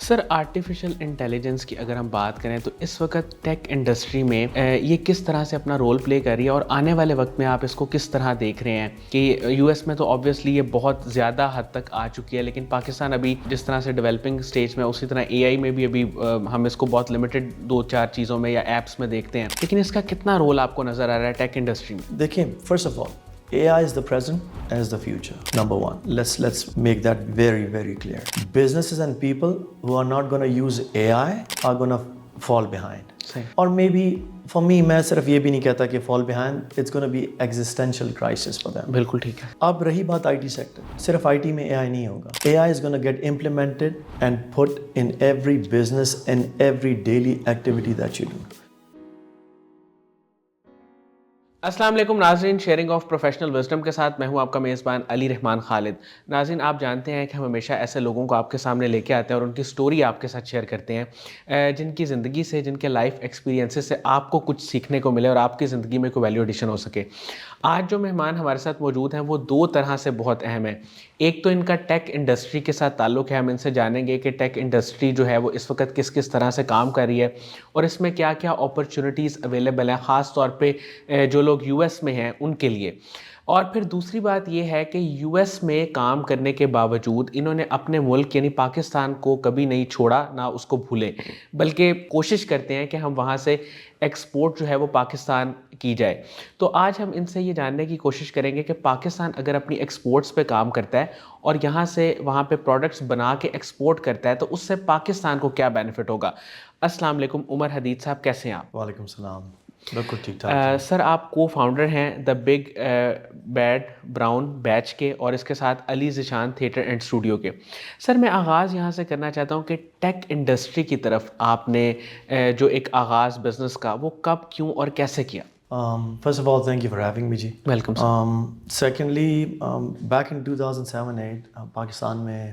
سر artificial intelligence کی اگر ہم بات کریں تو اس وقت ٹیک انڈسٹری میں یہ کس طرح سے اپنا رول پلے کر رہی ہے اور آنے والے وقت میں آپ اس کو کس طرح دیکھ رہے ہیں کہ یو ایس میں تو آبویسلی یہ بہت زیادہ حد تک آ چکی ہے، لیکن پاکستان ابھی جس طرح سے ڈیولپنگ سٹیج میں، اسی طرح اے آئی میں بھی ابھی ہم اس کو بہت لمیٹڈ 2-4 چیزوں میں یا ایپس میں دیکھتے ہیں، لیکن اس کا کتنا رول آپ کو نظر آ رہا ہے ٹیک انڈسٹری میں؟ دیکھیں، first of all AI is the present and is the future. Number one, let's make that very clear. Businesses and people who are not going to use AI are going to fall behind. Or maybe for me, میں صرف یہ بھی نہیں کہتا کہ fall behind, it's going to be existential crisis for them. بالکل ٹھیک ہے. اب رہی بات IT سیکٹر، صرف IT میں AI نہیں ہوگا. AI is going to get implemented and put in every business and every daily activity that you do. السلام علیکم ناظرین، شیئرنگ آف پروفیشنل وزڈم کے ساتھ میں ہوں آپ کا میزبان علی رحمان خالد. ناظرین، آپ جانتے ہیں کہ ہم ہمیشہ ایسے لوگوں کو آپ کے سامنے لے کے آتے ہیں اور ان کی سٹوری آپ کے ساتھ شیئر کرتے ہیں جن کی زندگی سے، جن کے لائف ایکسپیرینسز سے آپ کو کچھ سیکھنے کو ملے اور آپ کی زندگی میں کوئی ویلیو ایڈیشن ہو سکے. آج جو مہمان ہمارے ساتھ موجود ہیں وہ دو طرح سے بہت اہم ہیں. ایک تو ان کا ٹیک انڈسٹری کے ساتھ تعلق ہے، ہم ان سے جانیں گے کہ ٹیک انڈسٹری جو ہے وہ اس وقت کس طرح سے کام کر رہی ہے اور اس میں کیا کیا اپرچونیٹیز اویلیبل ہیں، خاص طور پہ جو لوگ یو ایس میں ہیں ان کے لیے. اور پھر دوسری بات یہ ہے کہ یو ایس میں کام کرنے کے باوجود انہوں نے اپنے ملک یعنی پاکستان کو کبھی نہیں چھوڑا، نہ اس کو بھولے، بلکہ کوشش کرتے ہیں کہ ہم وہاں سے ایکسپورٹ جو ہے وہ پاکستان کی جائے. تو آج ہم ان سے یہ جاننے کی کوشش کریں گے کہ پاکستان اگر اپنی ایکسپورٹس پہ کام کرتا ہے اور یہاں سے وہاں پہ پروڈکٹس بنا کے ایکسپورٹ کرتا ہے تو اس سے پاکستان کو کیا بینیفٹ ہوگا. السلام علیکم عمر حدید صاحب، کیسے ہیں آپ؟ وعلیکم السلام، بالکل ٹھیک ٹھاک. سر آپ کو فاؤنڈر ہیں دا بگ بیڈ براؤن بیچ کے اور اس کے ساتھ علی ذیشان تھیٹر اینڈ اسٹوڈیو کے. سر میں آغاز یہاں سے کرنا چاہتا ہوں کہ ٹیک انڈسٹری کی طرف آپ نے جو ایک آغاز بزنس کا وہ کب، کیوں اور کیسے کیا؟ First of all, thank you for having me, جی. Welcome. Secondly, back in 2007-8 Pakistan میں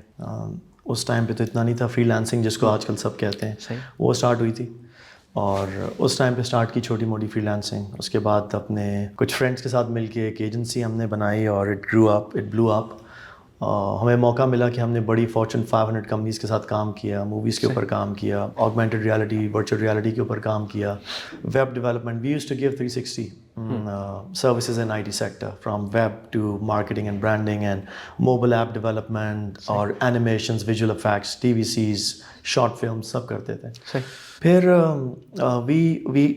اس ٹائم پہ تو اتنا نہیں تھا فری لانسنگ جس کو آج کل سب کہتے ہیں، وہ اسٹارٹ ہوئی تھی. اور اس ٹائم پہ اسٹارٹ کی چھوٹی موٹی فری لانسنگ. اس کے بعد اپنے کچھ فرینڈس کے ساتھ مل کے ایک ایجنسی ہم نے بنائی اور اٹ بلو اپ. ہمیں موقع ملا کہ ہم نے بڑی فارچون 500 کمپنیز کے ساتھ کام کیا، موویز کے اوپر کام کیا، آگمنٹڈ ریالٹی، ورچوئل ریالٹی کے اوپر کام کیا، web development. We used to give 360 services in IT sector, from web to marketing and branding and mobile app development اور animations, visual effects, TVCs, short films سب کرتے تھے. پھر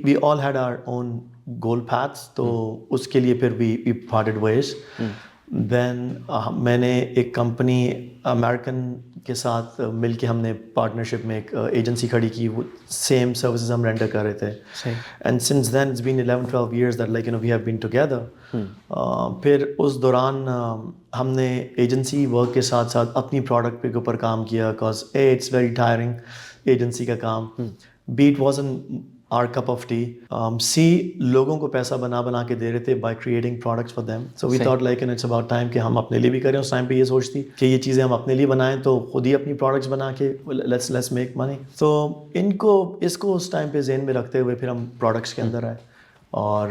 we all had our own goal paths, تو اس کے لیے پھر we parted ways. دین میں نے ایک کمپنی امیریکن کے ساتھ مل کے ہم نے پارٹنرشپ میں ایک ایجنسی کھڑی کی، وہ سیم سروسز ہم رینڈر کر رہے تھے. And since then it's been 11-12 years that like we have been together. پھر اس دوران ہم نے ایجنسی ورک کے ساتھ ساتھ اپنی پروڈکٹ کے اوپر کام کیا، because it's very tiring agency کا کام. But it wasn't our cup of tea. سی لوگوں کو پیسہ بنا کے دے رہے تھے by creating products for them. So we thought like it's about time کہ ہم اپنے لیے بھی کریں. اس ٹائم پہ یہ سوچتی کہ یہ چیزیں ہم اپنے لیے بنائیں تو خود ہی اپنی پروڈکٹس بنا کے let's make money. تو اس کو اس ٹائم پہ ذہن میں رکھتے ہوئے پھر ہم پروڈکٹس کے اندر آئے اور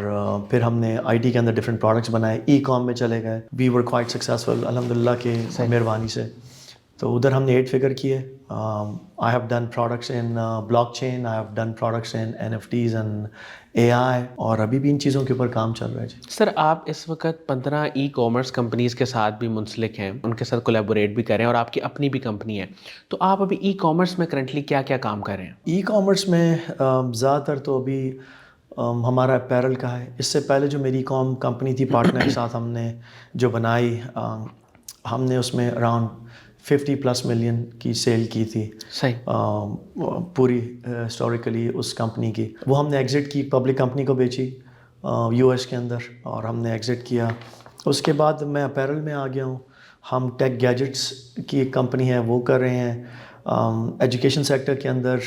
پھر ہم نے آئی ٹی کے اندر ڈفرینٹ پروڈکٹس بنائے، ای کام میں چلے گئے. وی ور کوائٹ سکسیزفل الحمدللہ کے مہربانی سے. تو ادھر ہم نے 8 فگر کیے. I have done products in blockchain, I have done products in NFTs and AI, اور ابھی بھی ان چیزوں کے اوپر کام چل رہا ہے. جی سر، آپ اس وقت 15 ای کامرس کمپنیز کے ساتھ بھی منسلک ہیں، ان کے ساتھ کولیبوریٹ بھی کر رہے ہیں اور آپ کی اپنی بھی کمپنی ہے. تو آپ ابھی ای کامرس میں کرنٹلی کیا کیا کام کر رہے ہیں؟ ای کامرس میں زیادہ تر تو ابھی ہمارا اپیرل کا ہے. اس سے پہلے جو میری کمپنی تھی پارٹنر کے ساتھ ہم نے جو بنائی، ہم نے اس میں اراؤنڈ 50+ ملین کی سیل کی تھی. پوری ہسٹوریکلی اس کمپنی کی. وہ ہم نے ایگزٹ کی، پبلک کمپنی کو بیچی یو ایس کے اندر اور ہم نے ایگزٹ کیا. اس کے بعد میں اپیرل میں آ گیا ہوں. ہم ٹیک گیجٹس کی ایک کمپنی ہے وہ کر رہے ہیں. ایجوکیشن سیکٹر کے اندر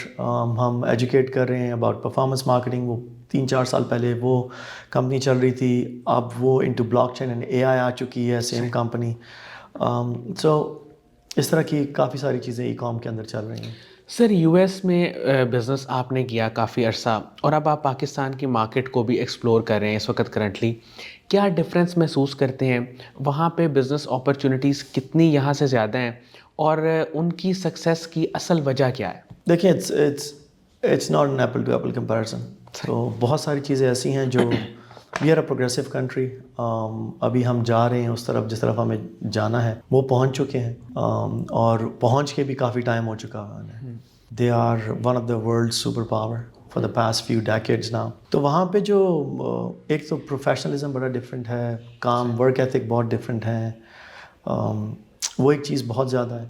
ہم ایجوکیٹ کر رہے ہیں اباؤٹ پرفارمنس مارکیٹنگ. وہ 3-4 سال پہلے وہ کمپنی چل رہی تھی، اب وہ into blockchain and AI آ چکی ہے، سیم کمپنی. سو اس طرح کی کافی ساری چیزیں ای کام کے اندر چل رہی ہیں. سر یو ایس میں بزنس آپ نے کیا کافی عرصہ اور اب آپ پاکستان کی مارکیٹ کو بھی ایکسپلور کر رہے ہیں اس وقت کرنٹلی. کیا ڈفرینس محسوس کرتے ہیں وہاں پہ بزنس اپرچونیٹیز کتنی یہاں سے زیادہ ہیں اور ان کی سکسیس کی اصل وجہ کیا ہے؟ دیکھیں it's not an apple to apple comparison. تو بہت ساری چیزیں ایسی ہیں جو we are a progressive country. ابھی ہم جا رہے ہیں اس طرف جس طرف ہمیں جانا ہے وہ پہنچ چکے ہیں اور پہنچ کے بھی کافی ٹائم ہو چکا ہے. They are one of the world super power for the past few decades now. تو وہاں پہ جو ایک تو پروفیشنلزم بڑا ڈفرینٹ ہے, کام ورک ایتھک بہت ڈفرینٹ ہے, وہ ایک چیز بہت زیادہ ہے.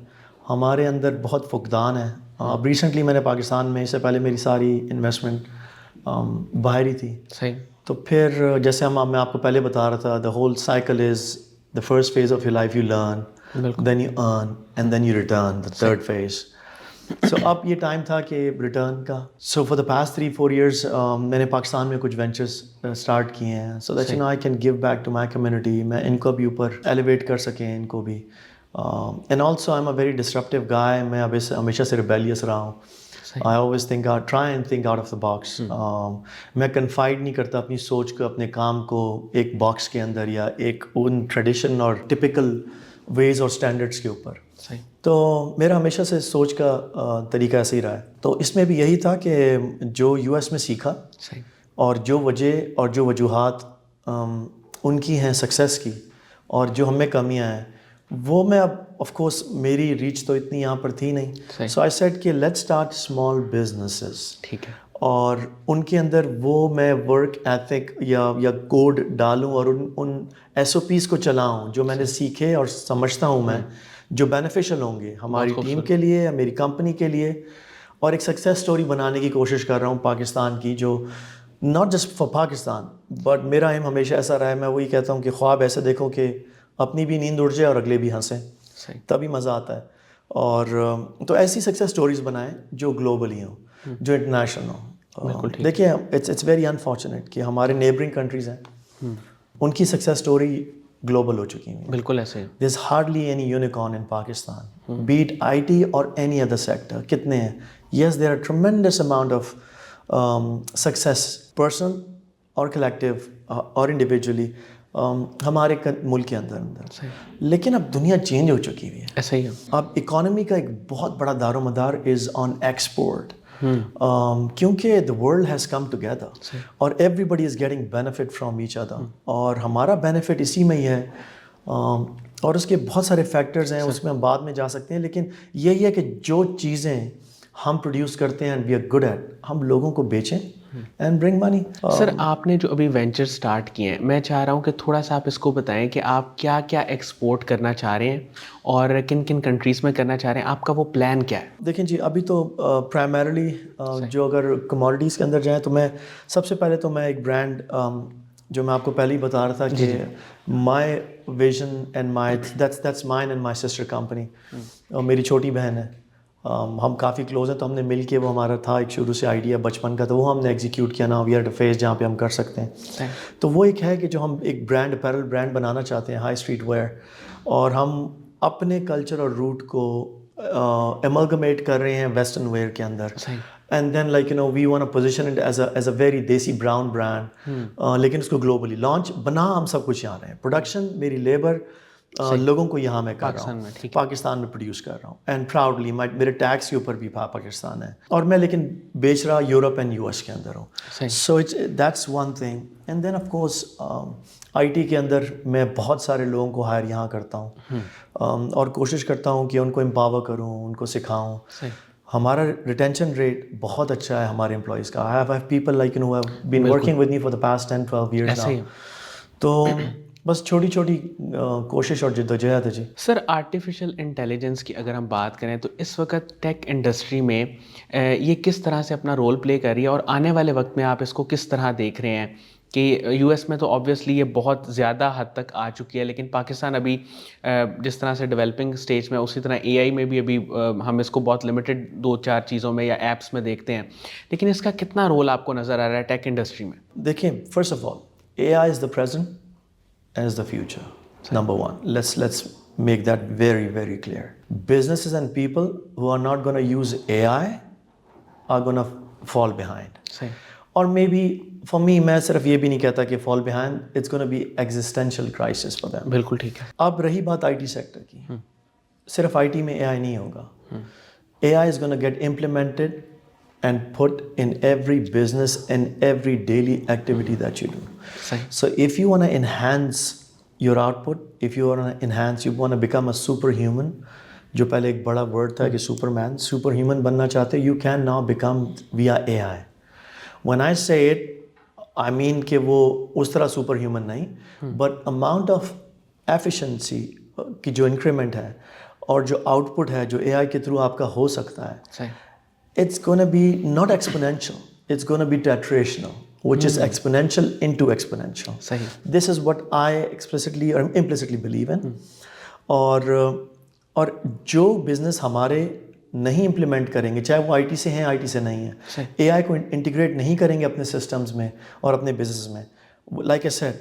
ہمارے اندر بہت فقدان ہے. اب ریسنٹلی میں نے پاکستان میں, اس سے پہلے میری ساری انویسٹمنٹ باہر ہی تھی. صحیح. تو پھر جیسے میں آپ کو پہلے بتا رہا تھا, the whole cycle is the first phase of your life you learn, then you earn and then you return, the third phase. So اب یہ ٹائم تھا کہ ریٹرن کا. So for the past 3-4 years میں نے پاکستان میں کچھ وینچرس اسٹارٹ کیے ہیں so that you know I can give back to my community. میں ان کو بھی اوپر ایلیویٹ کر سکیں ان کو بھی. And also I am a very disruptive guy. میں اب ہمیشہ سے ریبیلیس رہا ہوں. I always try and think out of the box. میں کنفائڈ نہیں کرتا اپنی سوچ کو, اپنے کام کو ایک باکس کے اندر یا ایک ان ٹریڈیشن اور ٹپیکل ویز اور اسٹینڈرڈس کے اوپر. تو میرا ہمیشہ سے سوچ کا طریقہ ایسے ہی رہا ہے. تو اس میں بھی یہی تھا کہ جو یو ایس میں سیکھا اور جو وجہ اور جو وجوہات ان کی ہیں سکسیس کی اور جو ہم میں کمیاں ہیں وہ میں اب آف کورس میری ریچ تو اتنی یہاں پر تھی نہیں. سو آئی سیڈ کہ لیٹس اسٹارٹ اسمال بزنسز. ٹھیک ہے. اور ان کے اندر وہ میں ورک ایتھک یا کوڈ ڈالوں اور ان ایس او پیز کو چلاؤں جو میں نے سیکھے اور سمجھتا ہوں میں جو بینیفیشل ہوں گے ہماری ٹیم کے لیے یا میری کمپنی کے لیے. اور ایک سکسیس سٹوری بنانے کی کوشش کر رہا ہوں پاکستان کی, جو not just for Pakistan but میرا ایم ہمیشہ ایسا رہا ہے. میں وہی کہتا ہوں کہ خواب ایسے دیکھو کہ اپنی بھی نیند اڑ جائے اور اگلے بھی ہنسیں, تبھی مزہ آتا ہے. اور تو ایسی سکسیس سٹوریز بنائیں جو گلوبلی ہوں, جو انٹرنیشنل ہوں. دیکھیے اٹس ویری انفارچونیٹ کہ ہمارے نیبرنگ کنٹریز ہیں ان کی سکسیس سٹوری گلوبل ہو چکی ہیں. بالکل ایسے. There is hardly any unicorn in Pakistan, be it I T اور اینی ادر سیکٹر. کتنے ہیں؟ Yes there are tremendous amount of success person اور کلیکٹیو اور انڈیویجولی ہمارے ملک کے اندر. لیکن اب دنیا چینج ہو چکی ہوئی ہے. ایسا ہی ہے. اب اکانومی کا ایک بہت بڑا دار و مدار از آن ایکسپورٹ, کیونکہ the world has come together اور everybody is getting benefit from each other. اور ہمارا بینیفٹ اسی میں ہی ہے. اور اس کے بہت سارے فیکٹرز ہیں, اس میں ہم بعد میں جا سکتے ہیں. لیکن یہی ہے کہ جو چیزیں ہم پروڈیوس کرتے ہیں and we are good at, ہم لوگوں کو بیچیں اینڈ برنگ منی. سر آپ نے جو ابھی وینچر اسٹارٹ کیے ہیں, میں چاہ رہا ہوں کہ تھوڑا سا آپ اس کو بتائیں کہ آپ کیا کیا ایکسپورٹ کرنا چاہ رہے ہیں اور کن کن کنٹریز میں کرنا چاہ رہے ہیں, آپ کا وہ پلان کیا ہے؟ دیکھیں جی, ابھی تو پرائمرلی جو اگر کموڈیٹیز کے اندر جائیں تو میں سب سے پہلے تو میں ایک برانڈ جو میں آپ کو پہلے ہی بتا رہا تھا کہ my vision and my that's mine and my sister company, میری چھوٹی بہن ہے. ہم کافی کلوز ہیں تو ہم نے مل کے, وہ ہمارا تھا ایک شروع سے آئیڈیا بچپن کا, تو وہ ہم نے ایگزیکیوٹ کیا نا. We are at a phase جہاں پہ ہم کر سکتے ہیں. تو وہ ایک ہے کہ جو ہم ایک برانڈ اپیرل برانڈ بنانا چاہتے ہیں, ہائی اسٹریٹ ویئر, اور ہم اپنے کلچر اور روٹ کو ایملگمیٹ کر رہے ہیں ویسٹرن ویئر کے اندر. And then like you know we want to position it as a very desi brown brand, لیکن اس کو گلوبلی لانچ بنا ہم سب کچھ یہاں رہے ہیں. پروڈکشن میری لیبر لوگوں کو یہاں میں کر رہا ہوں, پاکستان میں پروڈیوس کر رہا ہوں. اینڈ پراؤڈلی میرے ٹیکس کے اوپر بھی پاکستان ہے, اور میں لیکن بیچ رہا یورپ اینڈ یو ایس کے اندر ہوں. So it's that's one thing. And then of course IT کے اندر میں بہت سارے لوگوں کو ہائر یہاں کرتا ہوں, اور کوشش کرتا ہوں کہ ان کو امپاور کروں, ان کو سکھاؤں. ہمارا ریٹینشن ریٹ بہت اچھا ہے ہمارے امپلائیز کا. I have people like you know have been working with me for the past 10-12 years now. تو بس چھوٹی چھوٹی کوشش اور جدوجہد ہے. جی سر, آرٹیفیشیل انٹیلیجنس کی اگر ہم بات کریں تو اس وقت ٹیک انڈسٹری میں یہ کس طرح سے اپنا رول پلے کر رہی ہے, اور آنے والے وقت میں آپ اس کو کس طرح دیکھ رہے ہیں کہ یو ایس میں تو آبویسلی یہ بہت زیادہ حد تک آ چکی ہے, لیکن پاکستان ابھی جس طرح سے ڈیولپنگ اسٹیج میں, اسی طرح اے آئی میں بھی ابھی ہم اس کو بہت لمیٹڈ 2-4 چیزوں میں یا ایپس میں دیکھتے ہیں, لیکن اس کا کتنا رول آپ کو نظر آ رہا ہے ٹیک انڈسٹری میں؟ دیکھیں, first of all a I is the present as the future. Number one, let's make that very, very clear. Businesses and people who are not going to use AI are going to fall behind. صحیح. Or maybe for me, میں صرف یہ بھی نہیں کہتا کہ fall behind, it's going to be existential crisis for them. بالکل ٹھیک ہے. اب رہی بات آئی ٹی سیکٹر کی, صرف آئی ٹی میں AI نہیں ہوگا. AI is going to get implemented and put in every business and every daily activity that you do. صحیح. So if you want to enhance your output, if you want to enhance, you want to become a superhuman, جو پہلے ایک بڑا word تھا کہ super human بننا چاہتے, you can now become via AI. When I say it, I mean کہ وہ اس طرح سپر ہیومن نہیں, but amount of efficiency کی جو انکریمنٹ ہے اور جو آؤٹ پٹ ہے جو AI کے تھرو آپ کا ہو سکتا ہے, صحیح. it's going to be not exponential, it's going to be tetrational, which is exponential into exponential. صحیح. This is what I explicitly or implicitly believe in. اور جو بزنس ہمارے نہیں امپلیمنٹ کریں گے, چاہے وہ آئی ٹی سے ہیں آئی ٹی سے نہیں ہیں, اے آئی کو انٹیگریٹ نہیں کریں گے اپنے سسٹمز میں اور اپنے بزنس میں, like I said,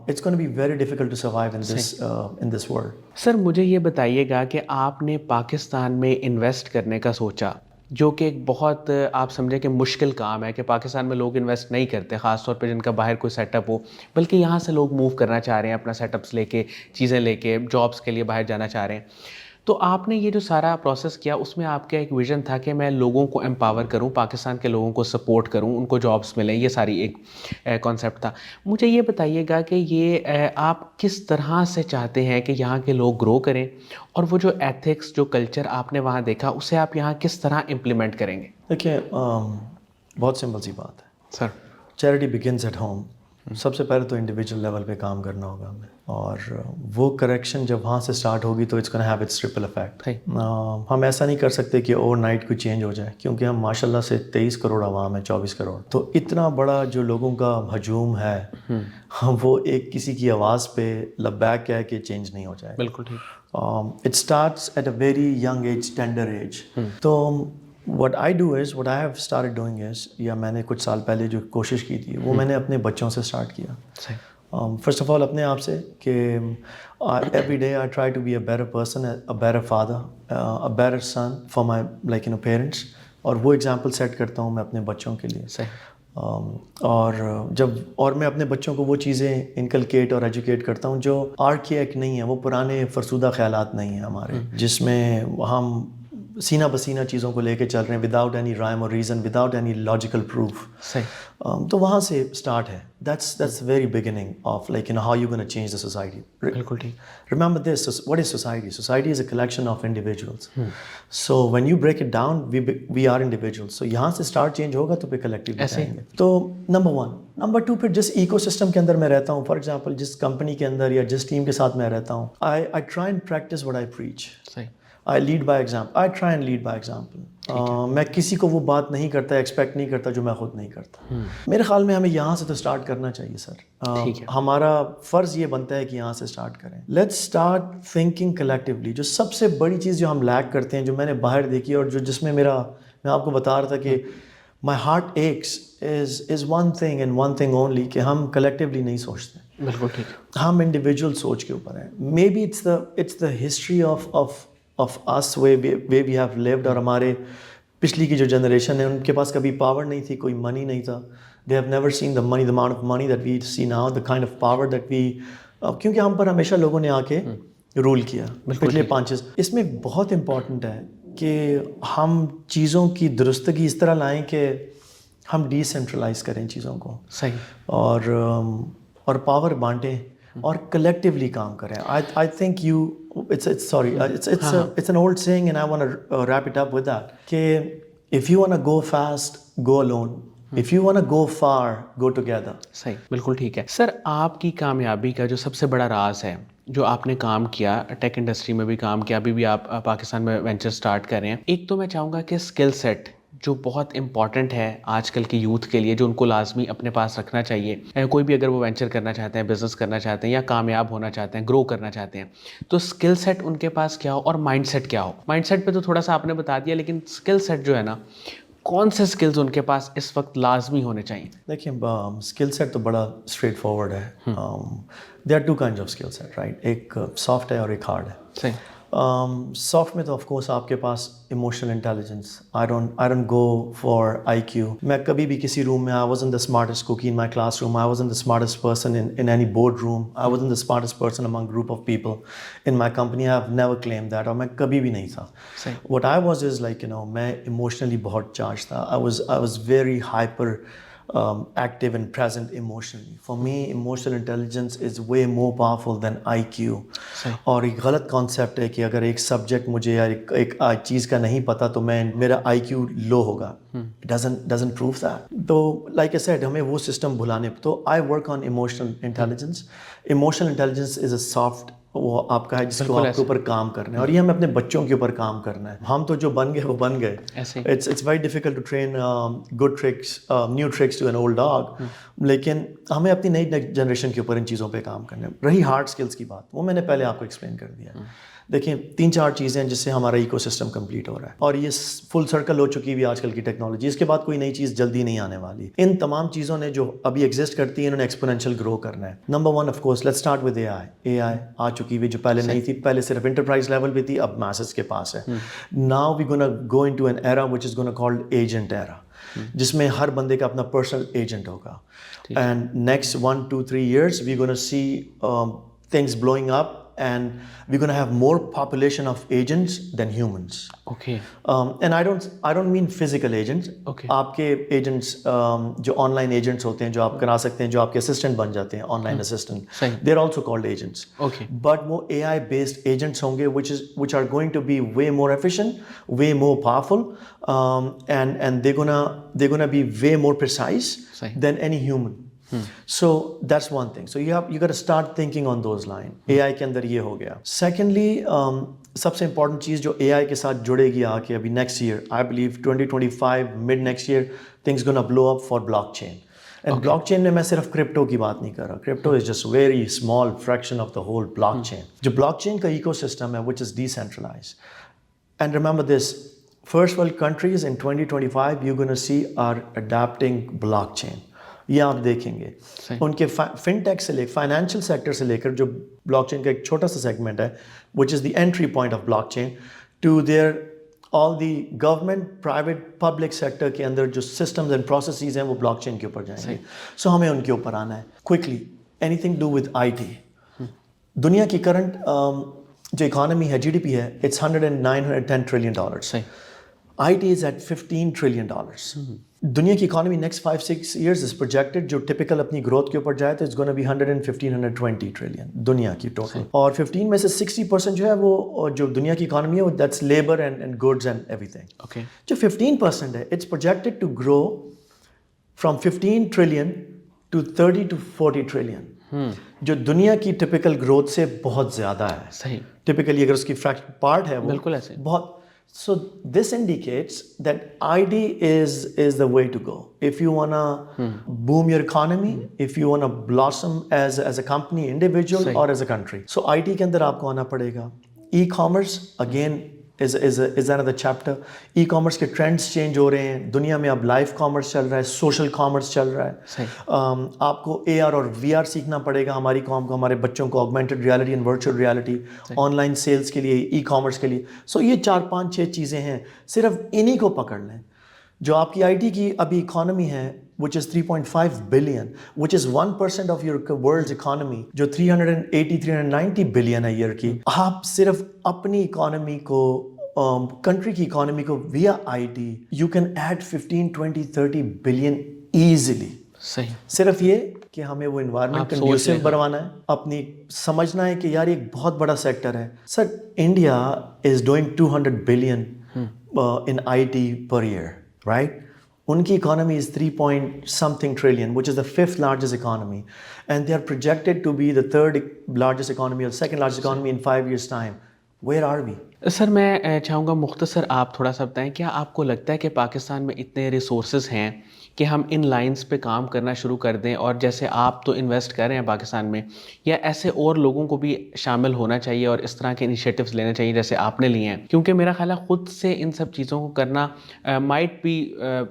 it's going to be very difficult to survive in this world. سر مجھے یہ بتائیے گا کہ آپ نے پاکستان میں انویسٹ کرنے کا سوچا, جو کہ ایک بہت آپ سمجھیں کہ مشکل کام ہے, کہ پاکستان میں لوگ انویسٹ نہیں کرتے, خاص طور پہ جن کا باہر کوئی سیٹ اپ ہو, بلکہ یہاں سے لوگ موو کرنا چاہ رہے ہیں, اپنا سیٹ اپس لے کے, چیزیں لے کے, جابس کے لیے باہر جانا چاہ رہے ہیں. تو آپ نے یہ جو سارا پروسیس کیا, اس میں آپ کا ایک ویژن تھا کہ میں لوگوں کو امپاور کروں, پاکستان کے لوگوں کو سپورٹ کروں, ان کو جابس ملیں, یہ ساری ایک کانسیپٹ تھا. مجھے یہ بتائیے گا کہ یہ آپ کس طرح سے چاہتے ہیں کہ یہاں کے لوگ گرو کریں, اور وہ جو ایتھکس, جو کلچر آپ نے وہاں دیکھا, اسے آپ یہاں کس طرح امپلیمنٹ کریں گے؟ دیکھیے, بہت سمپل سی بات ہے sir. Charity begins at home. سب سے پہلے تو انڈیویجول لیول پہ کام کرنا ہوگا ہمیں, اور وہ کریکشن جب وہاں سے اسٹارٹ ہوگی تو it's gonna have it's triple effect. ہم ایسا نہیں کر سکتے کہ اوور نائٹ کوئی چینج ہو جائے, کیونکہ ہم ماشاء اللہ سے 23 کروڑ عوام ہے, 24 کروڑ, تو اتنا بڑا جو لوگوں کا ہجوم ہے, وہ ایک کسی کی آواز پہ لبیک کہہ کے چینج نہیں ہو جائے. بالکل ٹھیک. It starts at a very young age, tender age. تو what I do is, what I have started doing is, یا میں نے کچھ سال پہلے جو کوشش کی تھی وہ میں نے اپنے بچوں سے اسٹارٹ کیا. فرسٹ آف آل اپنے آپ سے, کہ every day I try to be a better person, a better father, a better son for my parents, اور وہ ایگزامپل سیٹ کرتا ہوں میں اپنے بچوں کے لیے. اور میں اپنے بچوں کو وہ چیزیں انکلکیٹ اور ایجوکیٹ کرتا ہوں جو آرکیک نہیں ہیں, وہ پرانے فرسودہ خیالات نہیں ہیں ہمارے, جس میں ہم سینہ بسینہ چیزوں کو لے کے چل رہے ہیں, وداؤٹ اینی رائم اور reason, without any logical proof. تو وہاں سے اسٹارٹ ہے. That's very beginning of how you gonna change the society. بالکل ٹھیک. Remember this, what is society? Society is a collection of individuals. So when you break it down, we are individuals. So یہاں سے start change ہوگا تو پھر collectively آئیں گے. تو نمبر 1. نمبر 2, پھر جس ایکو سسٹم کے اندر میں رہتا ہوں, فار ایگزامپل جس کمپنی کے اندر یا جس ٹیم کے ساتھ میں رہتا ہوں, I try and practice what I preach. I lead by example. I try and lead by example. میں کسی کو وہ بات نہیں کرتا, ایکسپیکٹ نہیں کرتا جو میں خود نہیں کرتا. میرے خیال میں ہمیں یہاں سے تو اسٹارٹ کرنا چاہیے سر. ہمارا فرض یہ بنتا ہے کہ یہاں سے اسٹارٹ کریں. Let's start thinking collectively. جو سب سے بڑی چیز جو ہم لیک کرتے ہیں, جو میں نے باہر دیکھی, اور جس میں میں آپ کو بتا رہا تھا کہ my heart aches is one thing and one thing only, کہ ہم کلیکٹیولی نہیں سوچتے. بالکل ٹھیک. ہم انڈیویجول سوچ کے اوپر ہیں. Maybe it's the history of us way we have lived, اور ہمارے پچھلی کی جو جنریشن ہے ان کے پاس کبھی پاور نہیں تھی, کوئی منی نہیں تھا. they have never seen the amount of money that we see now, the kind of power that we کیونکہ ہم پر ہمیشہ لوگوں نے آ کے رول کیا پچھلے 5. اس میں بہت امپورٹنٹ ہے کہ ہم چیزوں کی درستگی اس طرح لائیں کہ ہم ڈی سینٹرلائز کریں چیزوں کو, صحیح, اور پاور بانٹیں اور کلیکٹیولی کام کریں. I think it's an old saying and I want to wrap it up with that, کہ if you want to go fast, go alone. If you want to go far, go together. صحیح, بالکل ٹھیک ہے. سر آپ کی کامیابی کا جو سب سے بڑا راز ہے, جو آپ نے کام کیا, ٹیک انڈسٹری میں بھی کام کیا, ابھی بھی آپ پاکستان میں وینچر سٹارٹ کر رہے ہیں, ایک تو میں چاہوں گا کہ اسکل سیٹ جو بہت امپورٹنٹ ہے آج کل کے یوتھ کے لیے, جو ان کو لازمی اپنے پاس رکھنا چاہیے, کوئی بھی اگر وہ وینچر کرنا چاہتے ہیں, بزنس کرنا چاہتے ہیں, یا کامیاب ہونا چاہتے ہیں, گرو کرنا چاہتے ہیں, تو اسکل سیٹ ان کے پاس کیا ہو اور مائنڈ سیٹ کیا ہو. مائنڈ سیٹ پہ تو تھوڑا سا آپ نے بتا دیا, لیکن اسکل سیٹ جو ہے نا کون سے اسکلز ان کے پاس اس وقت لازمی ہونے چاہیے؟ دیکھیں اسکل سیٹ تو بڑا اسٹریٹ فارورڈ ہے. There are two kind of skill set right. ایک سافٹ ہے اور ایک ہارڈ ہے. صحیح. سافٹ میں تو آف کورس آپ کے پاس emotional intelligence. I don't go for IQ. میں کبھی بھی کسی روم میں I was in the smartest cookie in my class room, I was in the smartest person in any board room, I was in the smartest person among group of people in my company. I have never claim that. اور میں کبھی بھی نہیں تھا. What I was is like میں emotionally بہت charge تھا. I was very hyper active and present emotionally. For me, emotional intelligence is way more powerful than IQ. اور ایک غلط کانسیپٹ ہے کہ اگر ایک سبجیکٹ مجھے یا ایک چیز کا نہیں پتا تو میرا IQ لو ہوگا. doesn't prove that. تو like I said, ہمیں وہ سسٹم بھلانے. تو I work on emotional intelligence. Emotional intelligence is a soft وہ آپ کا ہے جس کو آپ کے اوپر کام کرنا ہے, اور یہ ہمیں اپنے بچوں کے اوپر کام کرنا ہے. ہم تو جو بن گئے وہ بن گئے. It's very difficult to train good tricks, new tricks to an old dog. لیکن ہمیں اپنی نئی جنریشن کے اوپر ان چیزوں پہ کام کرنا ہے. رہی ہارڈ اسکلس کی بات, وہ میں نے پہلے آپ کو ایکسپلین کر دیا. دیکھیں 3-4 چیزیں ہیں جس سے ہمارا ایکو سسٹم کمپلیٹ ہو رہا ہے, اور یہ فل سرکل ہو چکی ہوئی آج کل کی ٹیکنالوجی. اس کے بعد کوئی نئی چیز جلدی نہیں آنے والی. ان تمام چیزوں نے جو ابھی ایگزسٹ کرتی ہیں انہوں نے ایکسپونینشیل گرو کرنا ہے. Number 1 of course let's start with AI آ چکی ہوئی جو پہلے نہیں تھی. پہلے صرف انٹرپرائز لیول پہ تھی, اب میسز کے پاس ہے. Now we gonna go into an era which is gonna called agent era, جس میں ہر بندے کا اپنا پرسنل ایجنٹ ہوگا. And next 1-2-3 years we gonna see things blowing up and we're going to have more population of agents than humans. Okay. And I don't mean physical agents. Okay. آپ کے agents جو on line agents ہوتے ہیں جو آپ کرا سکتے ہیں, جو آپ کے assistant بن جاتے ہیں, on line assistant, they're also called agents. Okay. But وہ AI based agents ہوں گے which are going to be way more efficient, way more powerful, and they're gonna be way more precise than any human. So that's one thing. So you got to start thinking on those lines. AI کے اندر یہ ہو گیا. Secondly, سب سے important چیز جو AI کے ساتھ جڑے گی آ کے ابھی next year, I believe 2025 mid next year things gonna blow up for blockchain. And blockchain میں صرف کرپٹو کی بات نہیں کر رہا. Crypto is just very small fraction of the whole blockchain. جو blockchain کا ایکو سسٹم ہے which is decentralized. And remember this, first world countries in 2025 you're gonna see are adapting blockchain. یہ آپ دیکھیں گے ان کے فن ٹیک سے لے فائنینشیل سیکٹر سے لے کر جو بلاک چین کا ایک چھوٹا سا سیگمنٹ ہے which is the entry point of blockchain to their all the government private public sector کے اندر جو سسٹمز اینڈ پروسیسز ہیں وہ بلاک چین کے اوپر جائیں گے. سو ہمیں ان کے اوپر آنا ہے quickly. Anything do with IT. دنیا کی کرنٹ جو اکانومی ہے GDP ہے it's $109-110 trillion. IT is at $15 trillion. دنیا کی economy next 5-6 years is projected جو ٹپکل اپنی گروتھ کے اوپر جائے تو اٹس گونا بی 115-120 trillion دنیا کی ٹوٹل. اور 15 میں سے 60% جو ہے وہ جو دنیا کی اکانومی ہے وہ that's labour and goods and everything. جو 15% ہے it's projected to grow from 15 trillion to 30-40 trillion. جو دنیا کی ٹپکل گروتھ سے بہت زیادہ ہے. صحیح. ٹپکلی اگر اس کی پارٹ ہے وہ بالکل ایسے بہت. So this indicates that ID is the way to go. If you want to boom your economy, if you want to blossom as a company, individual or as a country. So ID کے اندر آپ کو آنا پڑے گا. E-commerce again is another chapter. E-commerce کے trends change ہو رہے ہیں دنیا میں. اب لائف کامرس چل رہا ہے, سوشل کامرس چل رہا ہے. آپ کو AR اور VR سیکھنا پڑے گا ہماری قوم کو, ہمارے بچوں کو, augmented reality and virtual reality, online sales کے لیے, E-commerce کے لیے. سو یہ 4-5-6 چیزیں ہیں, صرف انہی کو پکڑ لیں. جو آپ کی IT کی ابھی اکانومی ہے which is 3.5 billion, which is 1% of your world's economy, جو 380-390 billion ہے ایئر کی. آپ صرف اپنی اکانومی کو, کنٹری کی اکانومی کو via IT you can add 15-20-30 billion easily. صحیح. صرف یہ کہ ہمیں وہ انوائرمنٹ کنڈیوسو بنوانا ہے, اپنی سمجھنا ہے کہ یار ایک بہت بڑا سیکٹر ہے. Sir India is doing 200 billion in IT per year, right? ان کی economy is 3-something trillion, which is the 5th largest economy, and they are projected to be the 3rd largest economy or 2nd largest economy in 5 years' time. Where are we? سر میں چاہوں گا مختصر آپ تھوڑا سا بتائیں, کیا آپ کو لگتا ہے کہ پاکستان میں اتنے ریسورسز ہیں کہ ہم ان لائنز پہ کام کرنا شروع کر دیں, اور جیسے آپ تو انویسٹ کر رہے ہیں پاکستان میں, یا ایسے اور لوگوں کو بھی شامل ہونا چاہیے اور اس طرح کے انیشیٹوز لینے چاہیے جیسے آپ نے لیے ہیں, کیونکہ میرا خیال ہے خود سے ان سب چیزوں کو کرنا might be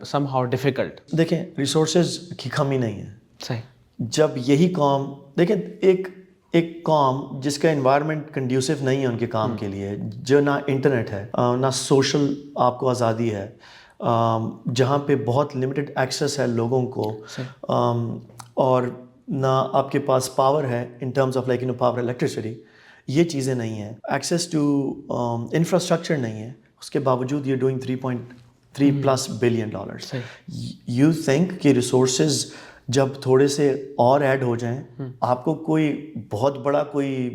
somehow difficult. دیکھیں ریسورسز کی کمی نہیں ہے. صحیح. جب یہی قوم, دیکھیں ایک قوم جس کا انوائرمنٹ کنڈیوسو نہیں ہے ان کے کام کے لیے, جو نہ انٹرنیٹ ہے نہ سوشل آپ کو آزادی ہے, جہاں پہ بہت لمیٹڈ ایکسیس ہے لوگوں کو, اور نہ آپ کے پاس پاور ہے in terms of like power electricity, یہ چیزیں نہیں ہیں, ایکسیس ٹو انفراسٹرکچر نہیں ہے, اس کے باوجود یہ ڈوئنگ $3.3+ بلین. یو تھنک کہ ریسورسز جب تھوڑے سے اور ایڈ ہو جائیں, آپ کو کوئی بہت بڑا کوئی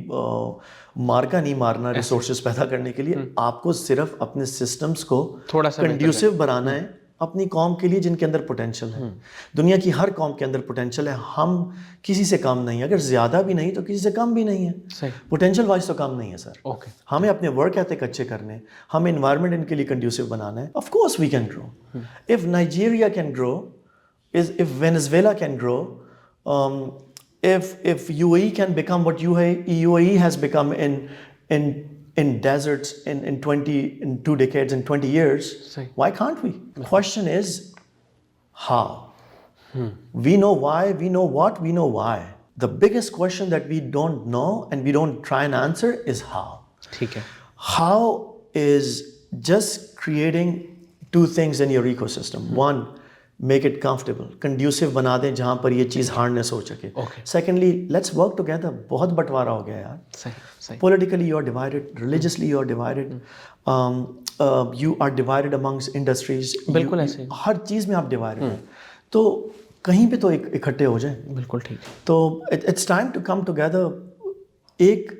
مارکا نہیں مارنا ریسورسز پیدا کرنے کے لیے, آپ کو صرف اپنے سسٹمز کو تھوڑا سا کنڈیوسو بنانا ہے اپنی قوم کے لیے جن کے اندر پوٹینشیل ہے. دنیا کی ہر قوم کے اندر پوٹینشیل ہے, ہم کسی سے کم نہیں, اگر زیادہ بھی نہیں تو کسی سے کم بھی نہیں ہے, پوٹینشیل وائز تو کم نہیں ہے سر. ہمیں اپنے ورک ایتھک اچھے کرنے, ہمیں انوائرمنٹ ان کے لیے کنڈیوسو بنانا ہے. Of course we can grow. If Nigeria can grow, if Venezuela can grow, if UAE can become what UAE has become in deserts in 2 decades, in 20 years, why can't we? The question is how. We know why, we know what, we know why. The biggest question that we don't know and we don't try and answer is how. How is just creating 2 things in your ecosystem. One, make it comfortable, conducive بنا دیں جہاں پر یہ چیز hardness ہو سکے. Secondly let's work together. بہت بٹوارا ہو گیا یار, politically you are divided, religiously you are divided, you are divided amongst industries, بالکل ایسے ہر چیز میں آپ ڈیوائڈیڈ ہیں, تو کہیں پہ تو اکٹھے ہو جائیں. بالکل ٹھیک. تو it's time to come together. ایک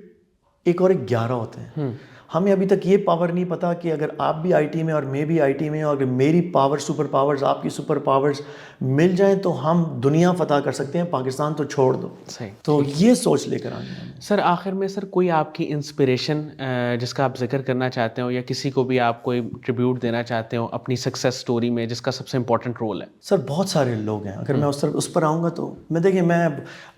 اور 11 ہوتے ہیں. ہمیں ابھی تک یہ پاور نہیں پتا کہ اگر آپ بھی آئی ٹی میں اور میں بھی آئی ٹی میں, اور اگر میری پاور سپر پاورز آپ کی سپر پاورز مل جائیں تو ہم دنیا فتح کر سکتے ہیں, پاکستان تو چھوڑ دو. تو یہ سوچ لے کر آنے ہیں. سر آخر میں سر کوئی آپ کی انسپریشن جس کا آپ ذکر کرنا چاہتے ہو, یا کسی کو بھی آپ کوئی ٹریبیوٹ دینا چاہتے ہو اپنی سکسیس اسٹوری میں جس کا سب سے امپورٹنٹ رول ہے؟ سر بہت سارے لوگ ہیں, اگر میں اس پر آؤں گا تو میں دیکھیں, میں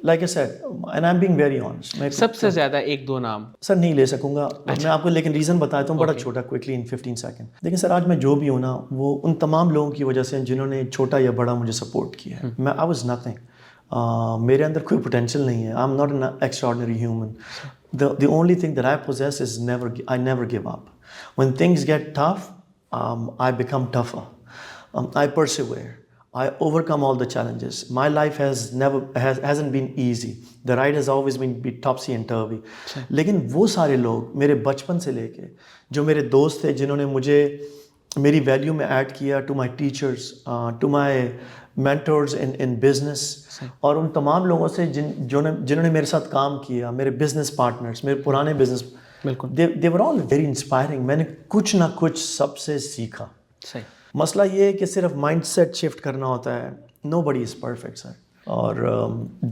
like I said and I am being very honest, میں سب سے زیادہ 1-2 نام سر نہیں لے سکوں گا میں آپ کو, لیکن ریزن بتاتا ہوں بڑا چھوٹا, کوئکلی ان 15 سیکنڈ. دیکھیں سر, آج میں جو بھی ہوں نا وہ ان تمام لوگوں کی وجہ سے جنہوں نے چھوٹا یا بڑا مجھے سپورٹ کیا ہے. میں آئی واز نتھنگ, میرے اندر کوئی پوٹینشیل نہیں ہے. I am not an extraordinary human. The only thing that I possess is I never give up. When things get tough, I become tougher. I persevere. I overcome all the challenges. My life hasn't been easy. The ride has always been topsy and turvy. لیکن وہ سارے لوگ میرے بچپن سے لے کے جو میرے دوست تھے جنہوں نے مجھے میری ویلیو میں ایڈ کیا, to my teachers, to my mentors in business, اور ان تمام لوگوں سے جنہوں نے میرے ساتھ کام کیا, میرے بزنس پارٹنرس, میرے پرانے business, they were all very inspiring. میں نے کچھ نہ کچھ سب سے سیکھا. مسئلہ یہ ہے کہ صرف مائنڈ سیٹ شفٹ کرنا ہوتا ہے. nobody is perfect سر. اور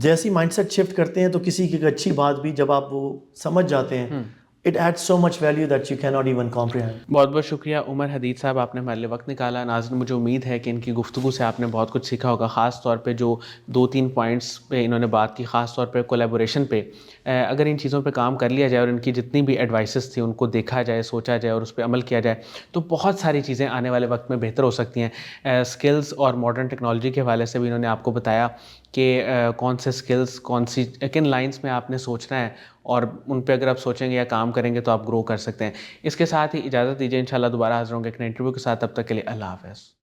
جیسی مائنڈ سیٹ شفٹ کرتے ہیں تو کسی کی اچھی بات بھی جب آپ وہ سمجھ جاتے ہیں, it adds so much value that you cannot even comprehend. بہت بہت شکریہ عمر حدید صاحب, آپ نے ہمارے لیے وقت نکالا. ناظرین, مجھے امید ہے کہ ان کی گفتگو سے آپ نے بہت کچھ سیکھا ہوگا, خاص طور پہ جو 2-3 پوائنٹس پہ انہوں نے بات کی, خاص طور پہ کولیبوریشن پہ. اگر ان چیزوں پہ کام کر لیا جائے اور ان کی جتنی بھی ایڈوائسز تھیں ان کو دیکھا جائے, سوچا جائے اور اس پہ عمل کیا جائے تو بہت ساری چیزیں آنے والے وقت میں بہتر ہو سکتی ہیں. اسکلز اور ماڈرن ٹیکنالوجی کے حوالے سے بھی انہوں نے آپ کو بتایا کہ کون سے اسکلز, کن لائنس میں آپ نے سوچنا ہے, اور ان پہ اگر آپ سوچیں گے یا کام کریں گے تو آپ گرو کر سکتے ہیں. اس کے ساتھ ہی اجازت دیجیے, انشاءاللہ دوبارہ حاضر ہوں گے ایک نئے انٹرویو کے ساتھ. تب تک کے لیے اللہ حافظ.